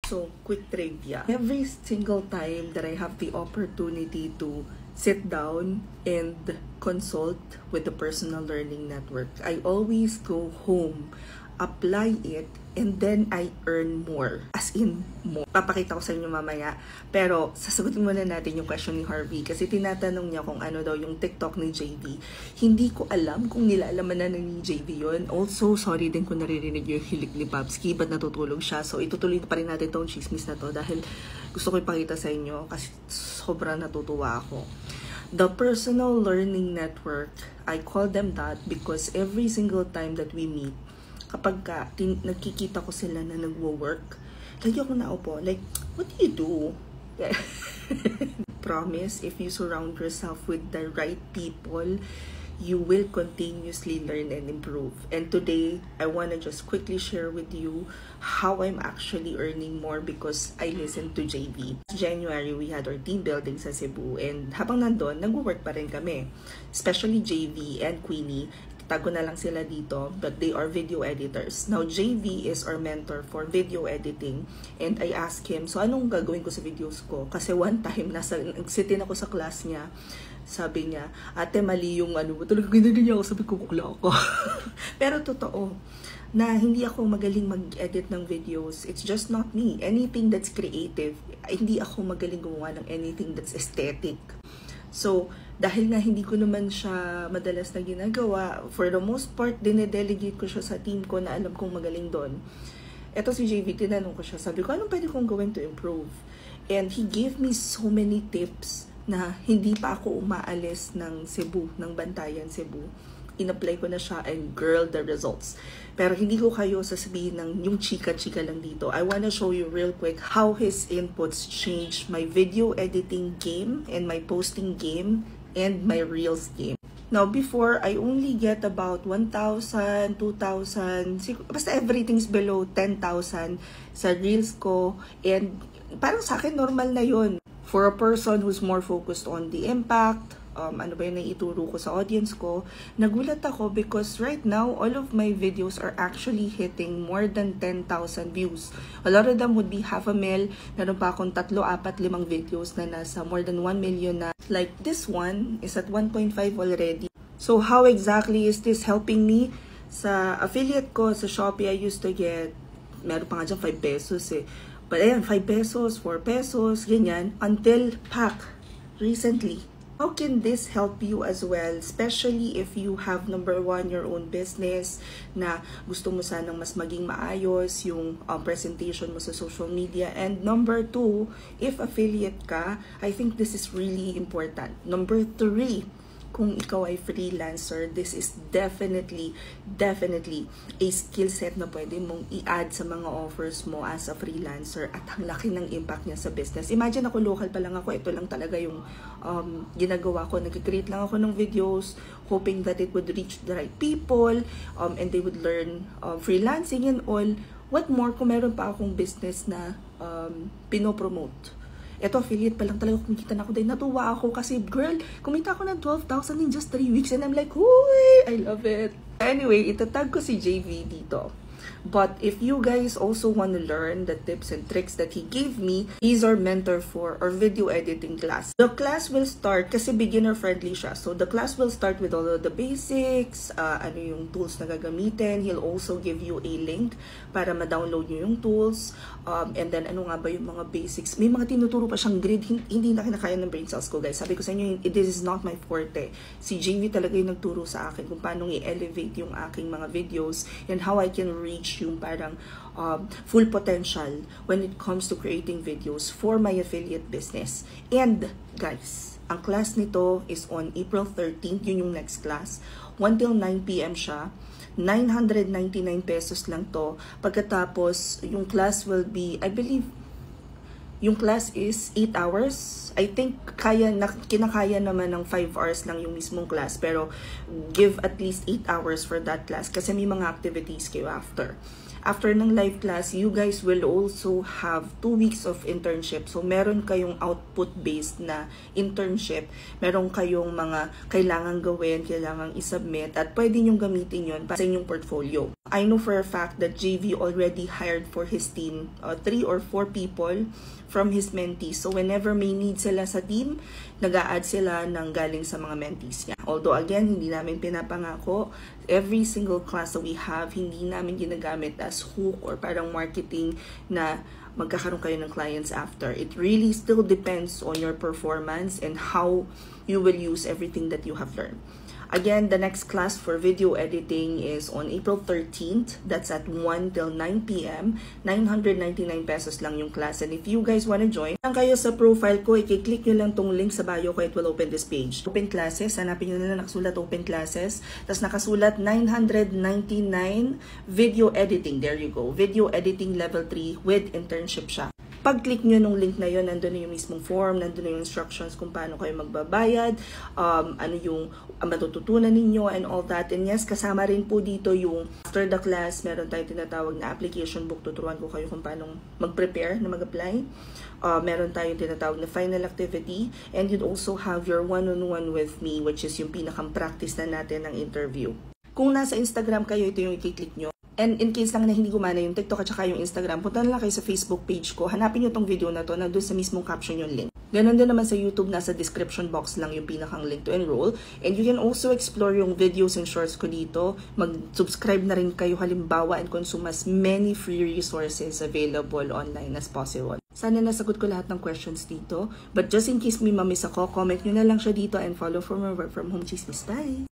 So, quick trivia. Every single time that I have the opportunity to sit down and consult with the Personal Learning Network, I always go home, apply it, and then I earn more. As in, more. Papakita ko sa inyo mamaya. Pero, sasagutin muna natin yung question ni Harvey kasi tinatanong niya kung ano daw yung TikTok ni JV. Hindi ko alam kung nilalaman na ni JV yun. Also, sorry din kung naririnig yung hilik ni Babski, but natutulog siya. So, itutuloy pa rin natin itong chismis na to dahil gusto ko ipakita sa inyo kasi sobrang natutuwa ako. The Personal Learning Network, I call them that because every single time that we meet, kapag nagkikita ko sila na nagwo-work, lagi ako naupo, like, what do you do? Promise, if you surround yourself with the right people, you will continuously learn and improve. And today, I want to just quickly share with you how I'm actually earning more because I listened to JV. January, we had our team building sa Cebu, and habang nandun, nagwo-work pa rin kami. Especially JV and Queenie, tago na lang sila dito, but they are video editors. Now, JV is our mentor for video editing, and I asked him, so anong gagawin ko sa videos ko? Kasi one time, nagsitin ako sa class niya, sabi niya, ate, mali yung ano, talaga ginano niya ako, sabi ko, bukla ako. Pero totoo, na hindi ako magaling mag-edit ng videos. It's just not me. Anything that's creative, hindi ako magaling gumawa ng anything that's aesthetic. So, dahil nga hindi ko naman siya madalas na ginagawa, for the most part, dinedelegate ko siya sa team ko na alam kong magaling doon. Eto si JV, tinanong ko siya, sabi ko, anong pwede kong gawin to improve? And he gave me so many tips na hindi pa ako umaalis ng Cebu, ng Bantayan, Cebu. In-apply ko na siya and girl, the results. Pero hindi ko kayo sasabihin ng yung chika-chika lang dito. I wanna show you real quick how his inputs changed my video editing game and my posting game and my Reels game. Now, before, I only get about 1,000, 2,000, basta everything's below 10,000 sa Reels ko. And parang sa akin, normal na yun. For a person who's more focused on the impact, ano ba yung naituro ko sa audience ko, nagulat ako because right now, all of my videos are actually hitting more than 10,000 views. A lot of them would be 500,000. Meron pa akong 3, 4, 5 videos na nasa more than 1 million na. Like this one is at 1.5 already. So how exactly is this helping me? Sa affiliate ko, sa Shopee, I used to get, meron pa nga dyan 5 pesos eh. But ayan, 5 pesos, 4 pesos, ganyan, until pack recently. How can this help you as well, especially if you have, number one, your own business na gusto mo sanang mas maging maayos yung presentation mo sa social media, and number two, if affiliate ka, I think this is really important. Number three, kung ikaw ay freelancer, this is definitely a skill set na pwede mong i-add sa mga offers mo as a freelancer at ang laki ng impact niya sa business. Imagine ako, local pa lang ako, ito lang talaga yung ginagawa ko. Nag-create lang ako ng videos, hoping that it would reach the right people and they would learn freelancing and all. What more kung meron pa akong business na pinopromote? Ito, affiliate pa lang talaga kumikita na ako. Dahil natuwa ako kasi, girl, kumita ako ng 12,000 in just 3 weeks. And I'm like, huy, I love it. Anyway, itatag ko si JV dito. But if you guys also want to learn the tips and tricks that he gave me, he's our mentor for our video editing class. The class will start, kasi beginner-friendly siya. So the class will start with all of the basics, ano yung tools na gagamitin. He'll also give you a link para ma-download nyo yung tools. And then ano nga ba yung mga basics. May mga tinuturo pa siyang grid. Hindi na kinakaya ng brain cells ko, guys. Sabi ko sa inyo, this is not my forte. Si JV talaga yung nagturo sa akin kung paano i-elevate yung aking mga videos and how I can reach yung parang full potential when it comes to creating videos for my affiliate business. And guys, ang class nito is on April 13th, yun yung next class. 1 till 9 p.m. siya. 999 pesos lang to. Pagkatapos, yung class will be, I believe, yung class is 8 hours. I think kinakaya naman ng 5 hours lang yung mismong class. Pero give at least 8 hours for that class kasi may mga activities kayo after. After ng live class, you guys will also have 2 weeks of internship. So, meron kayong output-based na internship. Meron kayong mga kailangan gawin, kailangan isubmit, at pwede nyong gamitin yon para sa inyong portfolio. I know for a fact that JV already hired for his team 3 or 4 people from his mentees. So, whenever may need sila sa team, nag-a-add sila ng galing sa mga mentees niya. Although, again, hindi namin pinapangako, every single class that we have, hindi namin ginagamit as hook or parang marketing na magkakaroon kayo ng clients after. It really still depends on your performance and how you will use everything that you have learned. Again, the next class for video editing is on April 13th. That's at 1 till 9 p.m. 999 pesos lang yung class. And if you guys wanna join, lang kayo sa profile ko, i-click nyo lang tong link sa bio ko, it will open this page. Open classes, hanapin nyo na lang nakasulat open classes. Tapos nakasulat 999 video editing. There you go. Video editing level 3 with internship siya. Pag-click nyo nung link na yun, nandun na yung mismong form, nandun na yung instructions kung paano kayo magbabayad, ano yung matututunan ninyo and all that. And yes, kasama rin po dito yung after the class, meron tayong tinatawag na application book. Tuturuan ko kayo kung paano mag-prepare na mag-apply. Meron tayong tinatawag na final activity. And you'd also have your one-on-one with me, which is yung pinakang practice na natin ng interview. Kung nasa Instagram kayo, ito yung i-click nyo. And in case lang na hindi gumana yung TikTok at saka yung Instagram, punta na lang kayo sa Facebook page ko. Hanapin nyo tong video na to, nandun sa mismong caption yung link. Ganon din naman sa YouTube, nasa description box lang yung pinakang link to enroll. And you can also explore yung videos and shorts ko dito. Mag-subscribe na rin kayo halimbawa and consume as many free resources available online as possible. Sana nasagot ko lahat ng questions dito. But just in case may mamiss ako, comment nyo na lang siya dito and follow for more work from home chismis. Bye!